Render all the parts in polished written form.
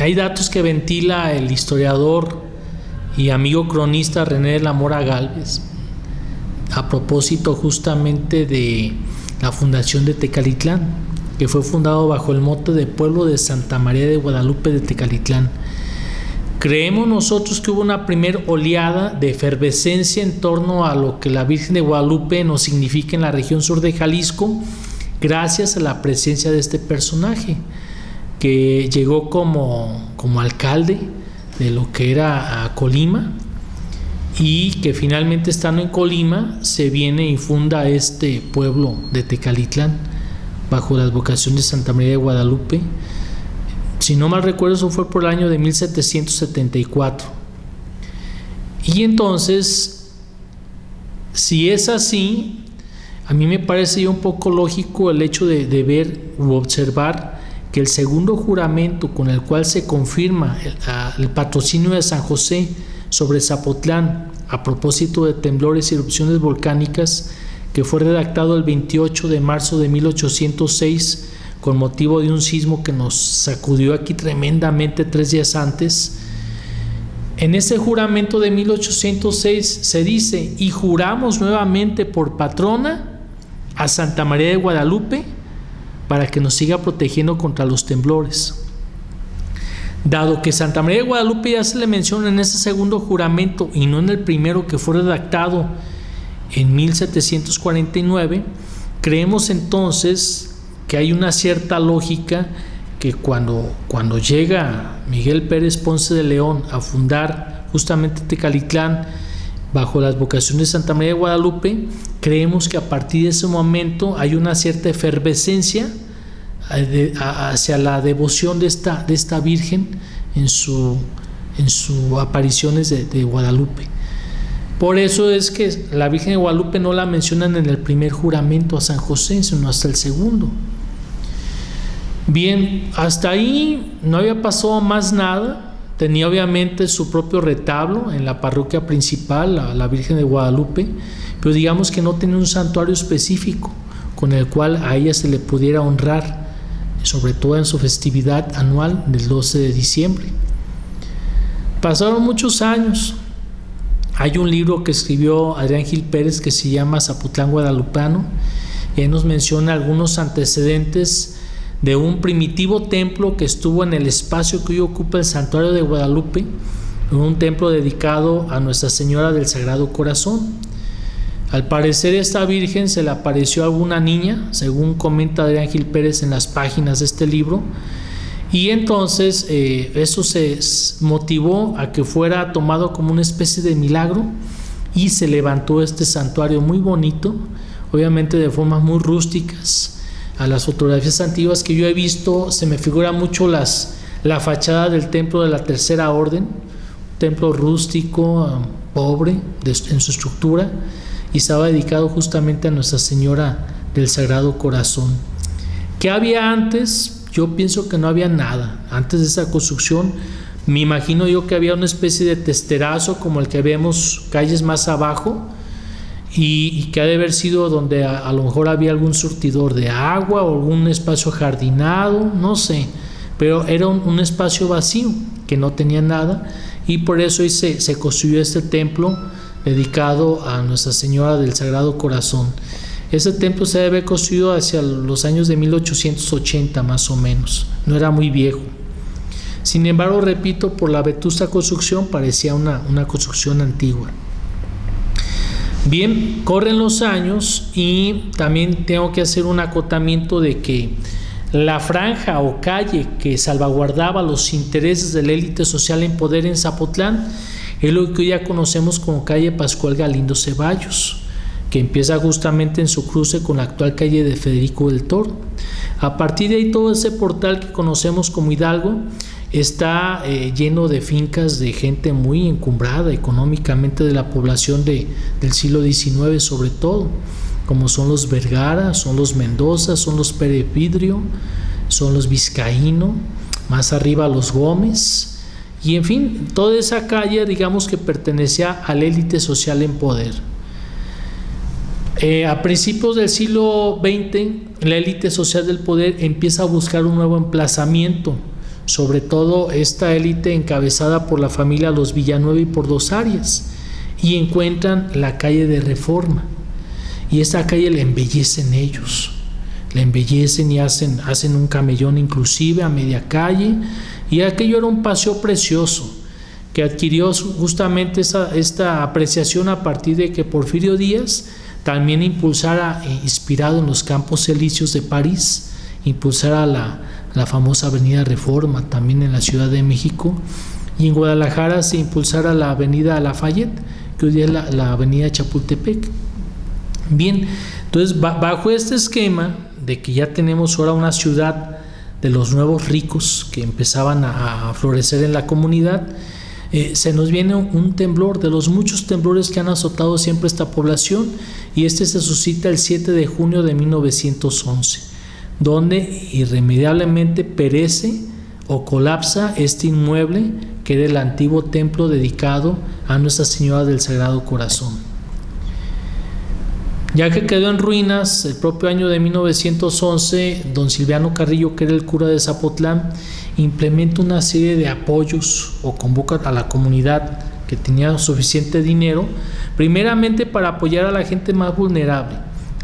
Hay datos que ventila el historiador y amigo cronista René de la Mora Gálvez a propósito justamente de la fundación de Tecalitlán, que fue fundado bajo el mote de Pueblo de Santa María de Guadalupe de Tecalitlán. Creemos nosotros que hubo una primera oleada de efervescencia en torno a lo que la Virgen de Guadalupe nos significa en la región sur de Jalisco, gracias a la presencia de este personaje, que llegó como alcalde de lo que era Colima, y que finalmente, estando en Colima, se viene y funda este pueblo de Tecalitlán bajo la advocación de Santa María de Guadalupe. Si no mal recuerdo, eso fue por el año de 1774. Y entonces, si es así, a mí me parece un poco lógico el hecho de ver u observar que el segundo juramento con el cual se confirma el patrocinio de San José sobre Zapotlán a propósito de temblores y erupciones volcánicas, que fue redactado el 28 de marzo de 1806 con motivo de un sismo que nos sacudió aquí tremendamente 3 días antes. En ese juramento de 1806 se dice: y juramos nuevamente por patrona a Santa María de Guadalupe para que nos siga protegiendo contra los temblores. Dado que Santa María de Guadalupe ya se le menciona en ese segundo juramento y no en el primero, que fue redactado en 1749, creemos entonces que hay una cierta lógica que cuando llega Miguel Pérez Ponce de León a fundar justamente Tecalitlán bajo la advocación de Santa María de Guadalupe, creemos que a partir de ese momento hay una cierta efervescencia hacia la devoción de esta Virgen en sus apariciones de Guadalupe. Por eso es que la Virgen de Guadalupe no la mencionan en el primer juramento a San José, sino hasta el segundo. Bien, hasta ahí no había pasado más nada. Tenía obviamente su propio retablo en la parroquia principal, la Virgen de Guadalupe, pero digamos que no tenía un santuario específico con el cual a ella se le pudiera honrar, sobre todo en su festividad anual del 12 de diciembre. Pasaron muchos años. Hay un libro que escribió Adrián Gil Pérez que se llama Zapotlán Guadalupano, y ahí nos menciona algunos antecedentes de un primitivo templo que estuvo en el espacio que hoy ocupa el Santuario de Guadalupe, un templo dedicado a Nuestra Señora del Sagrado Corazón. Al parecer, esta Virgen se le apareció a alguna niña, según comenta Adrián Gil Pérez en las páginas de este libro, y entonces eso se motivó a que fuera tomado como una especie de milagro, y se levantó este santuario muy bonito, obviamente de formas muy rústicas. A las fotografías antiguas que yo he visto se me figura mucho la fachada del templo de la Tercera Orden, un templo rústico, pobre en su estructura, y estaba dedicado justamente a Nuestra Señora del Sagrado Corazón. ¿Qué había antes? Yo pienso que no había nada. Antes de esa construcción, me imagino yo que había una especie de testerazo como el que vemos calles más abajo, y que ha de haber sido donde a lo mejor había algún surtidor de agua o algún espacio jardinado, no sé, pero era un espacio vacío que no tenía nada, y por eso se construyó este templo dedicado a Nuestra Señora del Sagrado Corazón. Ese templo se debe haber construido hacia los años de 1880 más o menos, no era muy viejo. Sin embargo, repito, por la vetusta construcción parecía una construcción antigua. Bien, corren los años y también tengo que hacer un acotamiento de que la franja o calle que salvaguardaba los intereses de la élite social en poder en Zapotlán es lo que hoy ya conocemos como calle Pascual Galindo Ceballos, que empieza justamente en su cruce con la actual calle de Federico del Toro. A partir de ahí, todo ese portal que conocemos como Hidalgo está lleno de fincas de gente muy encumbrada económicamente, de la población del siglo XIX sobre todo, como son los Vergara, son los Mendoza, son los Pérez Vidrio, son los Vizcaíno, más arriba los Gómez, y en fin, toda esa calle digamos que pertenecía a la élite social en poder. A principios del siglo XX, la élite social del poder empieza a buscar un nuevo emplazamiento, sobre todo esta élite encabezada por la familia Los Villanueva y por Dos Arias, y encuentran la calle de Reforma, y esta calle la embellecen ellos, la embellecen y hacen un camellón inclusive a media calle, y aquello era un paseo precioso que adquirió justamente esta apreciación a partir de que Porfirio Díaz también impulsara, inspirado en los Campos Elíseos de París, impulsara la famosa avenida Reforma también en la Ciudad de México, y en Guadalajara se impulsara la avenida Lafayette, que hoy día es la avenida Chapultepec. Bien, entonces bajo este esquema de que ya tenemos ahora una ciudad de los nuevos ricos que empezaban a florecer en la comunidad, se nos viene un temblor, de los muchos temblores que han azotado siempre esta población, y este se suscita el 7 de junio de 1911, donde irremediablemente perece o colapsa este inmueble que era el antiguo templo dedicado a Nuestra Señora del Sagrado Corazón. Ya que quedó en ruinas el propio año de 1911, don Silviano Carrillo, que era el cura de Zapotlán, implementa una serie de apoyos o convoca a la comunidad que tenía suficiente dinero, primeramente para apoyar a la gente más vulnerable,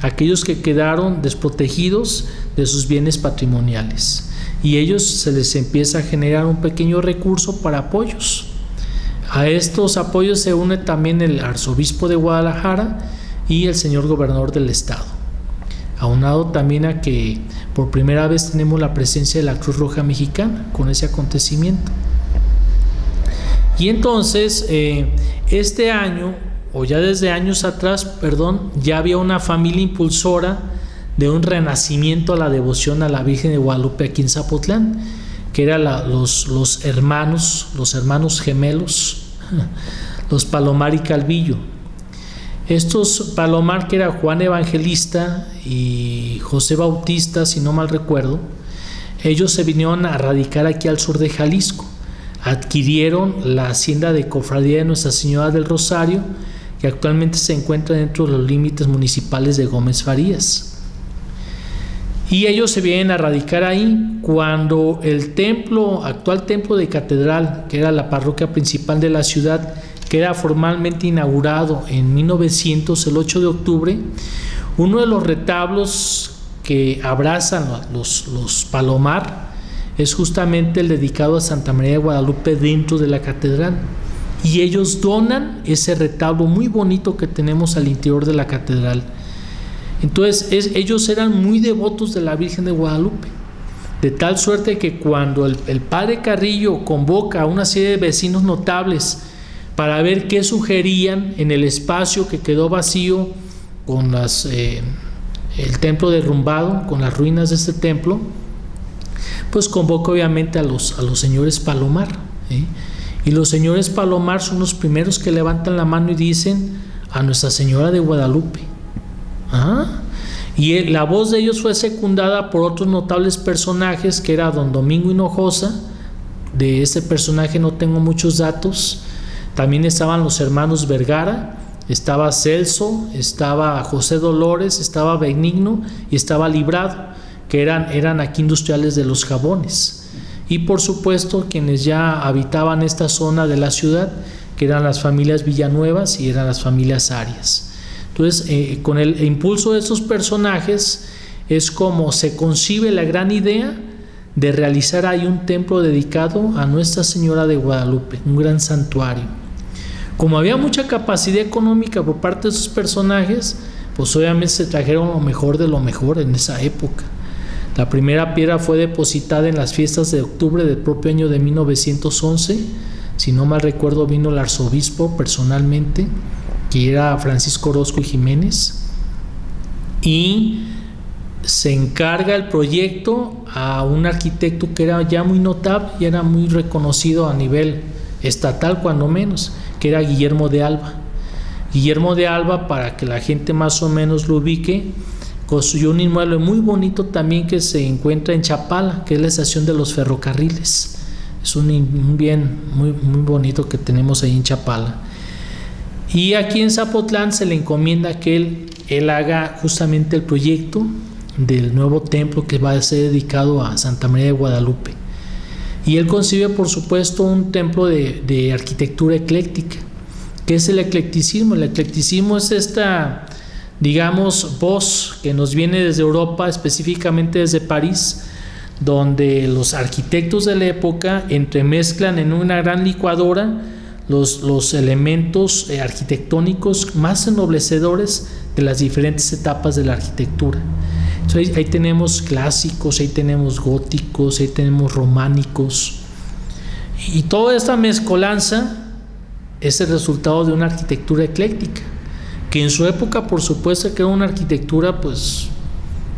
aquellos que quedaron desprotegidos de sus bienes patrimoniales, y ellos se les empieza a generar un pequeño recurso para apoyos. A estos apoyos se une también el arzobispo de Guadalajara y el señor gobernador del estado, aunado también a que por primera vez tenemos la presencia de la Cruz Roja Mexicana con ese acontecimiento. Y entonces este año, o ya desde años atrás, ya había una familia impulsora de un renacimiento a la devoción a la Virgen de Guadalupe aquí en Zapotlán, que eran los hermanos gemelos, los Palomar y Calvillo. Estos Palomar, que era Juan Evangelista y José Bautista, si no mal recuerdo, ellos se vinieron a radicar aquí al sur de Jalisco, adquirieron la hacienda de Cofradía de Nuestra Señora del Rosario, que actualmente se encuentra dentro de los límites municipales de Gómez Farías. Y ellos se vienen a radicar ahí cuando el actual templo de catedral, que era la parroquia principal de la ciudad, que era formalmente inaugurado en 1900, el 8 de octubre, uno de los retablos que abrazan los Palomar es justamente el dedicado a Santa María de Guadalupe dentro de la catedral, y ellos donan ese retablo muy bonito que tenemos al interior de la catedral. Entonces ellos eran muy devotos de la Virgen de Guadalupe, de tal suerte que cuando el padre Carrillo convoca a una serie de vecinos notables para ver qué sugerían en el espacio que quedó vacío con el templo derrumbado, con las ruinas de este templo, pues convoca obviamente a los señores Palomar, y los señores Palomar son los primeros que levantan la mano y dicen: a Nuestra Señora de Guadalupe. Y la voz de ellos fue secundada por otros notables personajes, que era don Domingo Hinojosa. De ese personaje no tengo muchos datos. También estaban los hermanos Vergara, estaba Celso, estaba José Dolores, estaba Benigno y estaba Librado, que eran aquí industriales de los jabones. Y por supuesto quienes ya habitaban esta zona de la ciudad, que eran las familias Villanuevas y eran las familias Arias. Entonces, con el impulso de esos personajes es como se concibe la gran idea de realizar ahí un templo dedicado a Nuestra Señora de Guadalupe, un gran santuario. Como había mucha capacidad económica por parte de esos personajes, pues obviamente se trajeron lo mejor de lo mejor en esa época. La primera piedra fue depositada en las fiestas de octubre del propio año de 1911. Si no mal recuerdo, vino el arzobispo personalmente, que era Francisco Orozco y Jiménez, y se encarga el proyecto a un arquitecto que era ya muy notable y era muy reconocido a nivel estatal, cuando menos, que era Guillermo de Alba. Guillermo de Alba, para que la gente más o menos lo ubique, construyó un inmueble muy bonito también que se encuentra en Chapala, que es la estación de los ferrocarriles. Es un bien muy, muy bonito que tenemos ahí en Chapala. Y aquí en Zapotlán se le encomienda que él haga justamente el proyecto del nuevo templo que va a ser dedicado a Santa María de Guadalupe. Y él concibe, por supuesto, un templo de arquitectura ecléctica. ¿Qué es el eclecticismo? El eclecticismo es esta, digamos, voz que nos viene desde Europa, específicamente desde París, donde los arquitectos de la época entremezclan en una gran licuadora los elementos arquitectónicos más ennoblecedores de las diferentes etapas de la arquitectura. Entonces, ahí tenemos clásicos, ahí tenemos góticos, ahí tenemos románicos, y toda esta mezcolanza es el resultado de una arquitectura ecléctica, que en su época, por supuesto, que era una arquitectura, pues,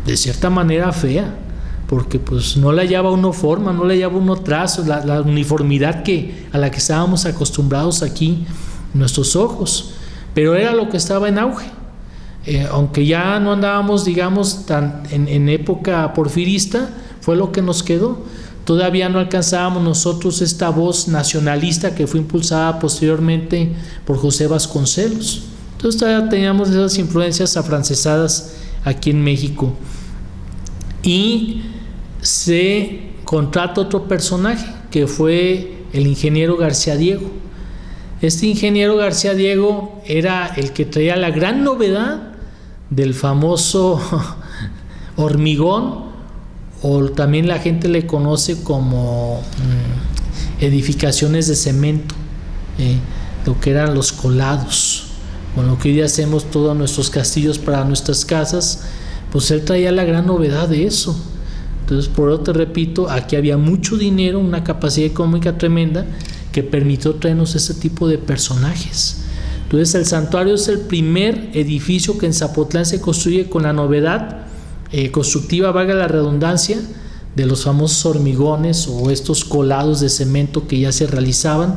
de cierta manera fea, porque pues no le hallaba uno forma, no le hallaba uno trazo, la uniformidad a la que estábamos acostumbrados aquí nuestros ojos, pero era lo que estaba en auge. Aunque ya no andábamos, digamos, tan en época porfirista, fue lo que nos quedó. Todavía no alcanzábamos nosotros esta voz nacionalista que fue impulsada posteriormente por José Vasconcelos. Entonces todavía teníamos esas influencias afrancesadas aquí en México. Y se contrata otro personaje, que fue el ingeniero García Diego. Este ingeniero García Diego era el que traía la gran novedad del famoso hormigón, o también la gente le conoce como edificaciones de cemento, lo que eran los colados, con lo que hoy día hacemos todos nuestros castillos para nuestras casas. Pues él traía la gran novedad de eso. Entonces, por eso te repito, aquí había mucho dinero, una capacidad económica tremenda que permitió traernos ese tipo de personajes. Entonces, el santuario es el primer edificio que en Zapotlán se construye con la novedad constructiva, valga la redundancia, de los famosos hormigones o estos colados de cemento que ya se realizaban,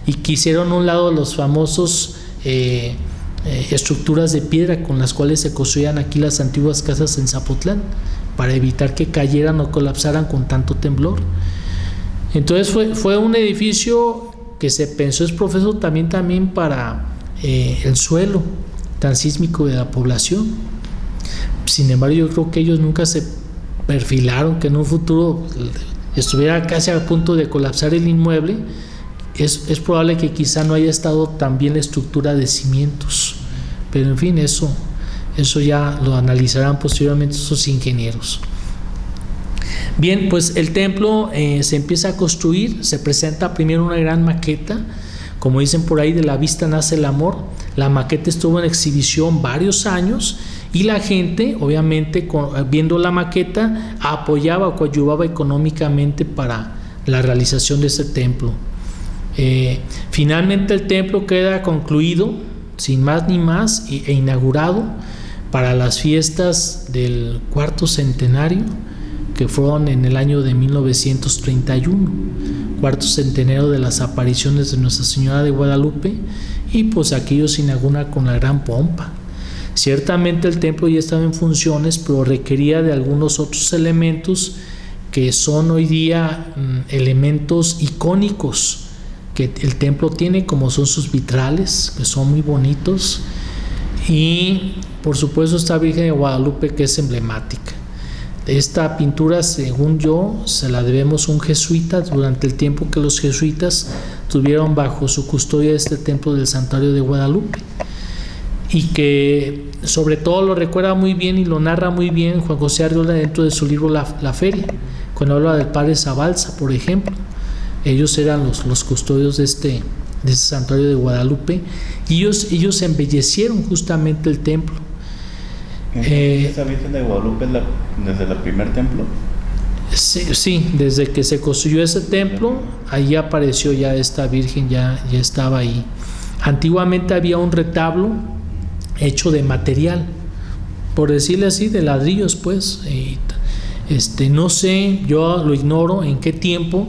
y que hicieron a un lado los famosos estructuras de piedra con las cuales se construían aquí las antiguas casas en Zapotlán, para evitar que cayeran o colapsaran con tanto temblor. Entonces fue un edificio que se pensó, es profeso también para el suelo tan sísmico de la población. Sin embargo, yo creo que ellos nunca se perfilaron que en un futuro estuviera casi a punto de colapsar el inmueble. Es probable que quizá no haya estado tan bien la estructura de cimientos, pero en fin, eso ya lo analizarán posteriormente esos ingenieros. Bien, pues el templo se empieza a construir, se presenta primero una gran maqueta, como dicen por ahí, de la vista nace el amor. La maqueta estuvo en exhibición varios años, y la gente, obviamente, viendo la maqueta, apoyaba o coadyuvaba económicamente para la realización de ese templo. Finalmente el templo queda concluido, sin más ni más, e inaugurado para las fiestas del cuarto centenario, que fueron en el año de 1931, cuarto centenario de las apariciones de Nuestra Señora de Guadalupe, y pues aquello se inaugura con la gran pompa. Ciertamente el templo ya estaba en funciones, pero requería de algunos otros elementos que son hoy día elementos icónicos que el templo tiene, como son sus vitrales, que son muy bonitos, y por supuesto esta Virgen de Guadalupe, que es emblemática. Esta pintura, según yo, se la debemos a un jesuita durante el tiempo que los jesuitas tuvieron bajo su custodia este templo del Santuario de Guadalupe, y que sobre todo lo recuerda muy bien y lo narra muy bien Juan José Arriola dentro de su libro La Feria, cuando habla del padre Zabalza, por ejemplo. Ellos eran los custodios de este santuario de Guadalupe, y ellos embellecieron justamente el templo. ¿Esa Virgen de Guadalupe es desde el primer templo? Sí, desde que se construyó ese templo, ahí apareció ya esta Virgen, ya estaba ahí. Antiguamente había un retablo hecho de material, por decirle así, de ladrillos, pues. No sé, yo lo ignoro en qué tiempo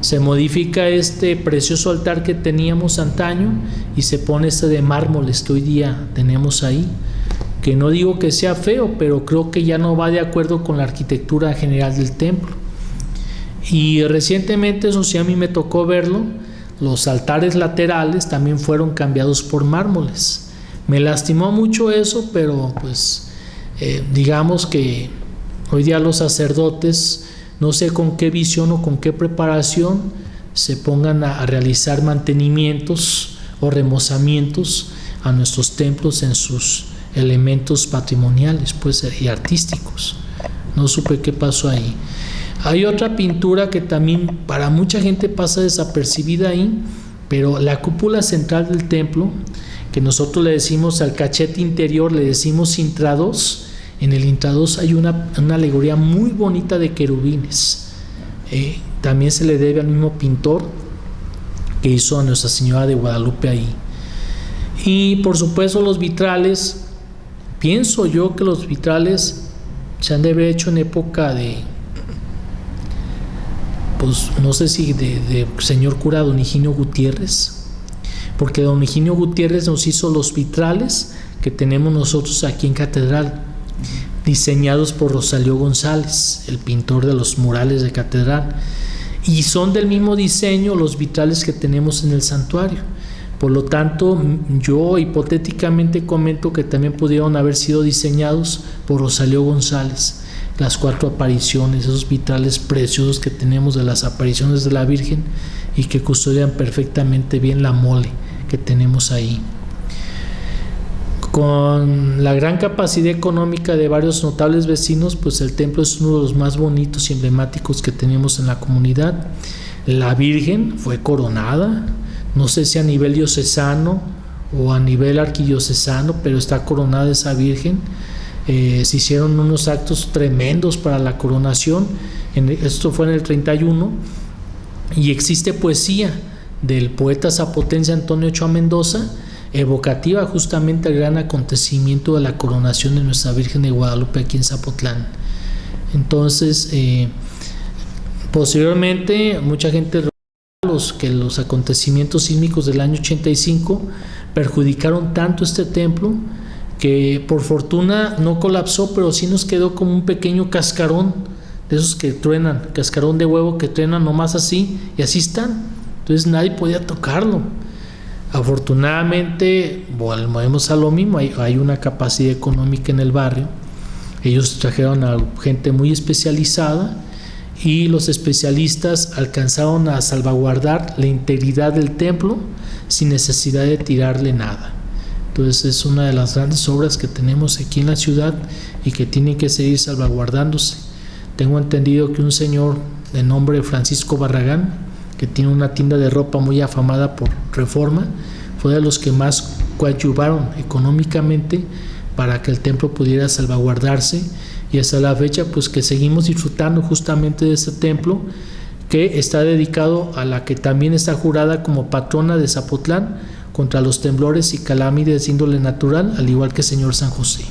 se modifica este precioso altar que teníamos antaño y se pone este de mármoles que hoy día tenemos ahí, que no digo que sea feo, pero creo que ya no va de acuerdo con la arquitectura general del templo. Y recientemente, eso sí, a mí me tocó verlo, los altares laterales también fueron cambiados por mármoles. Me lastimó mucho eso, pero pues digamos que hoy día los sacerdotes no sé con qué visión o con qué preparación se pongan a realizar mantenimientos o remozamientos a nuestros templos en sus elementos patrimoniales, pues, y artísticos. No supe qué pasó ahí. Hay otra pintura que también para mucha gente pasa desapercibida ahí, pero la cúpula central del templo, que nosotros le decimos al cachete interior, le decimos intrados. En el intrados hay una alegoría muy bonita de querubines. También se le debe al mismo pintor que hizo a Nuestra Señora de Guadalupe ahí. Y por supuesto los vitrales, pienso yo que los vitrales se han de haber hecho en época de, pues no sé si de señor cura don Higinio Gutiérrez, porque don Higinio Gutiérrez nos hizo los vitrales que tenemos nosotros aquí en Catedral, diseñados por Rosalío González, el pintor de los murales de Catedral, y son del mismo diseño los vitrales que tenemos en el santuario. Por lo tanto, yo hipotéticamente comento que también pudieron haber sido diseñados por Rosalío González, las 4 apariciones, esos vitrales preciosos que tenemos de las apariciones de la Virgen y que custodian perfectamente bien la mole que tenemos ahí. Con la gran capacidad económica de varios notables vecinos, pues el templo es uno de los más bonitos y emblemáticos que tenemos en la comunidad. La Virgen fue coronada, no sé si a nivel diocesano o a nivel arquidiocesano, pero está coronada esa Virgen. Se hicieron unos actos tremendos para la coronación. Esto fue en el 31, y existe poesía del poeta zapotense Antonio Ochoa Mendoza, evocativa justamente al gran acontecimiento de la coronación de Nuestra Virgen de Guadalupe aquí en Zapotlán. Entonces, posteriormente, mucha gente que los acontecimientos sísmicos del año 85 perjudicaron tanto este templo que por fortuna no colapsó, pero sí nos quedó como un pequeño cascarón de esos que truenan, cascarón de huevo que truenan nomás así, y así están. Entonces nadie podía tocarlo. Afortunadamente, volvemos a lo mismo, hay una capacidad económica en el barrio. Ellos trajeron a gente muy especializada y los especialistas alcanzaron a salvaguardar la integridad del templo sin necesidad de tirarle nada. Entonces es una de las grandes obras que tenemos aquí en la ciudad y que tienen que seguir salvaguardándose. Tengo entendido que un señor de nombre Francisco Barragán, que tiene una tienda de ropa muy afamada por Reforma, fue de los que más coadyuvaron económicamente para que el templo pudiera salvaguardarse, y hasta la fecha pues que seguimos disfrutando justamente de este templo, que está dedicado a la que también está jurada como patrona de Zapotlán contra los temblores y calámides de índole natural, al igual que el señor San José.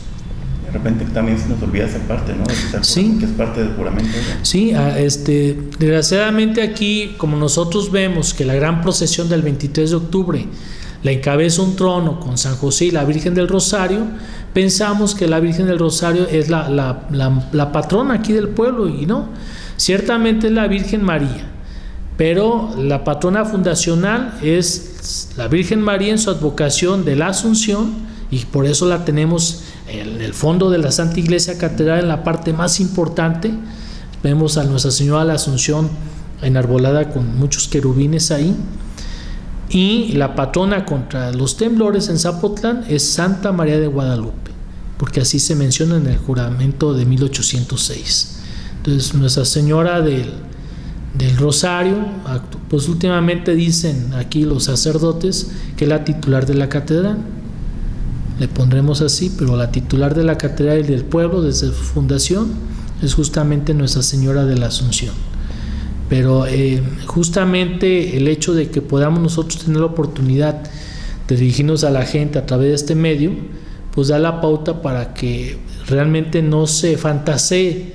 De repente también se nos olvida esa parte, ¿no? Sí. Que es parte del juramento, ¿no? Sí, desgraciadamente aquí, como nosotros vemos que la gran procesión del 23 de octubre la encabeza un trono con San José y la Virgen del Rosario, pensamos que la Virgen del Rosario es la patrona aquí del pueblo, y no, ciertamente es la Virgen María, pero la patrona fundacional es la Virgen María en su advocación de la Asunción, y por eso la tenemos en el fondo de la Santa Iglesia Catedral, en la parte más importante. Vemos a Nuestra Señora de la Asunción enarbolada con muchos querubines ahí. Y la patrona contra los temblores en Zapotlán es Santa María de Guadalupe, porque así se menciona en el juramento de 1806. Entonces Nuestra Señora del Rosario, pues últimamente dicen aquí los sacerdotes que es la titular de la catedral. Le pondremos así, pero la titular de la catedral y del pueblo desde su fundación es justamente Nuestra Señora de la Asunción. Pero justamente el hecho de que podamos nosotros tener la oportunidad de dirigirnos a la gente a través de este medio, pues da la pauta para que realmente no se fantasee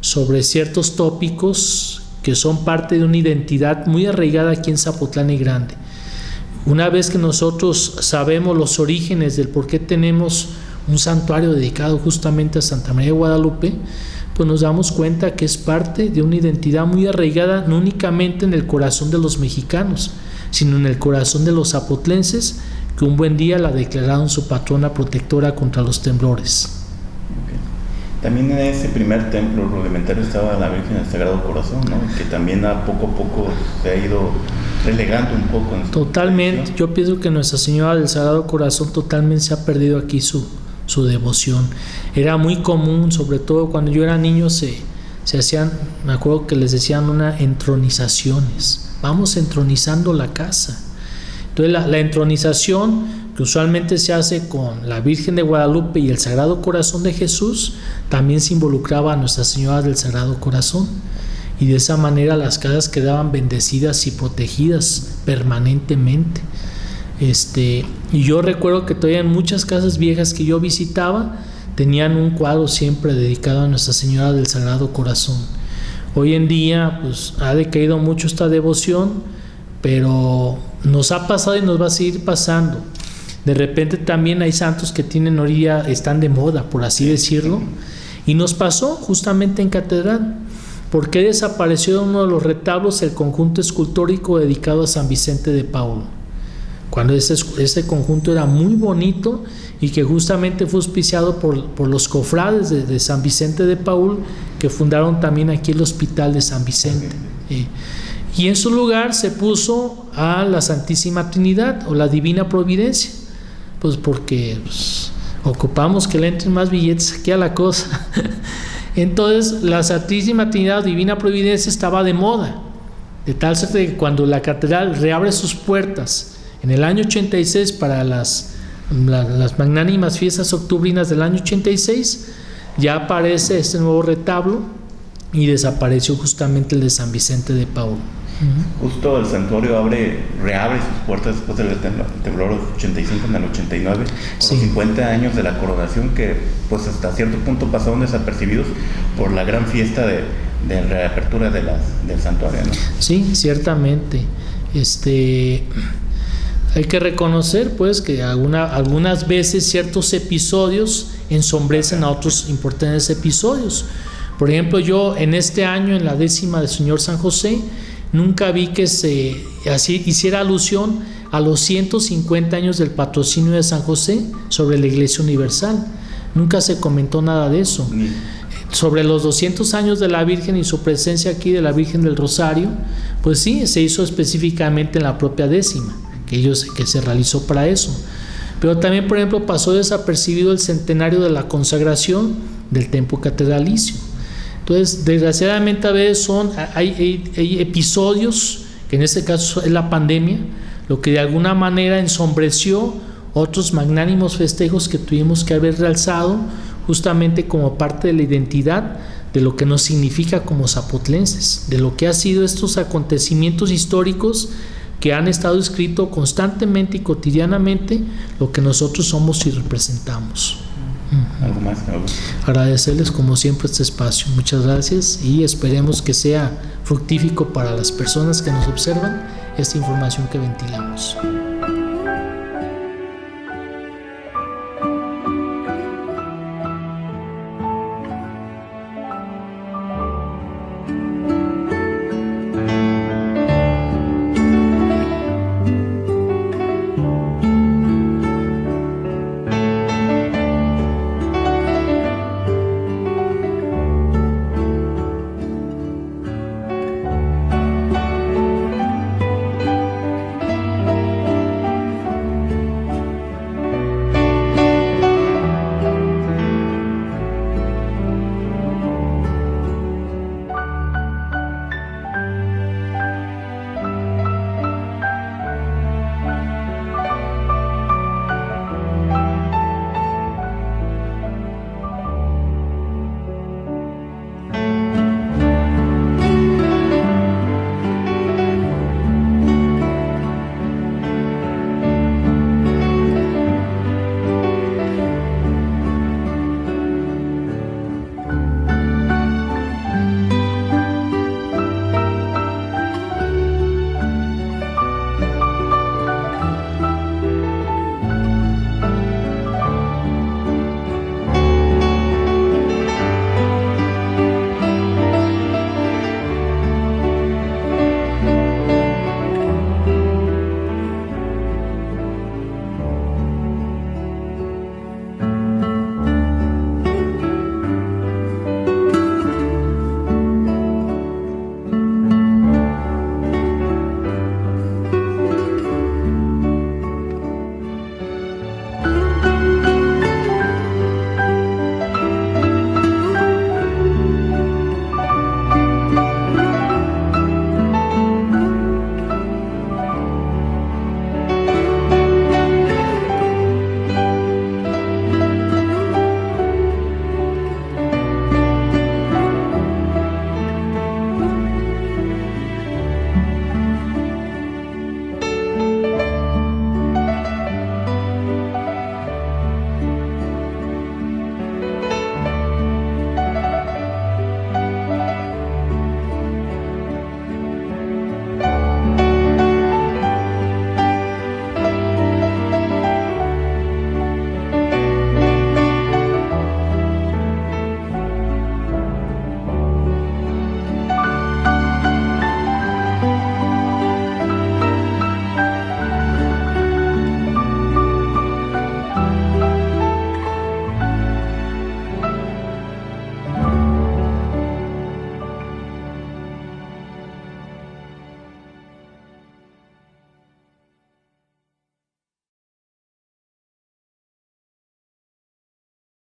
sobre ciertos tópicos que son parte de una identidad muy arraigada aquí en Zapotlán y Grande. Una vez que nosotros sabemos los orígenes del por qué tenemos un santuario dedicado justamente a Santa María de Guadalupe, pues nos damos cuenta que es parte de una identidad muy arraigada, no únicamente en el corazón de los mexicanos, sino en el corazón de los zapotlenses, que un buen día la declararon su patrona protectora contra los temblores. Okay. También en ese primer templo rudimentario estaba la Virgen del Sagrado Corazón, ¿no? Que también poco a poco se ha ido relegando un poco. Totalmente, yo pienso que Nuestra Señora del Sagrado Corazón totalmente se ha perdido aquí su devoción. Era muy común, sobre todo cuando yo era niño, se hacían, me acuerdo que les decían entronizaciones. Vamos entronizando la casa. Entonces la entronización, que usualmente se hace con la Virgen de Guadalupe y el Sagrado Corazón de Jesús, también se involucraba a Nuestra Señora del Sagrado Corazón, y de esa manera las casas quedaban bendecidas y protegidas permanentemente. Y yo recuerdo que todavía en muchas casas viejas que yo visitaba tenían un cuadro siempre dedicado a Nuestra Señora del Sagrado Corazón. Hoy en día pues ha decaído mucho esta devoción, pero nos ha pasado y nos va a seguir pasando. De repente también hay santos que tienen orilla, están de moda, por así decirlo, y nos pasó justamente en catedral. ¿Por qué desapareció de uno de los retablos el conjunto escultórico dedicado a San Vicente de Paúl? Cuando ese conjunto era muy bonito y que justamente fue auspiciado por los cofrades de San Vicente de Paúl, que fundaron también aquí el Hospital de San Vicente. Y en su lugar se puso a la Santísima Trinidad o la Divina Providencia, pues porque ocupamos que le entren más billetes aquí a la cosa. Entonces la Santísima Trinidad o Divina Providencia estaba de moda, de tal suerte que cuando la catedral reabre sus puertas en el año 86 para las magnánimas fiestas octubrinas del año 86, ya aparece este nuevo retablo y desapareció justamente el de San Vicente de Paúl. Justo el santuario reabre sus puertas después del temblor 85 en el 89, con los 50 años de la coronación, que pues hasta cierto punto pasaron desapercibidos por la gran fiesta de reapertura del santuario, ¿no? Sí, ciertamente. Hay que reconocer pues que algunas veces ciertos episodios ensombrecen a otros importantes episodios. Por ejemplo, yo en este año, en la 10ª del Señor San José, nunca vi que se hiciera alusión a los 150 años del patrocinio de San José sobre la Iglesia Universal. Nunca se comentó nada de eso. Sobre los 200 años de la Virgen y su presencia aquí de la Virgen del Rosario, pues sí, se hizo específicamente en la propia 10ª, que se realizó para eso. Pero también, por ejemplo, pasó desapercibido el centenario de la consagración del templo catedralicio. Entonces, desgraciadamente a veces hay episodios, que en este caso es la pandemia, lo que de alguna manera ensombreció otros magnánimos festejos que tuvimos que haber realzado justamente como parte de la identidad de lo que nos significa como zapotlenses, de lo que ha sido estos acontecimientos históricos que han estado escritos constantemente y cotidianamente lo que nosotros somos y representamos. ¿Algo más? Agradecerles como siempre este espacio. Muchas gracias y esperemos que sea fructífico para las personas que nos observan esta información que ventilamos.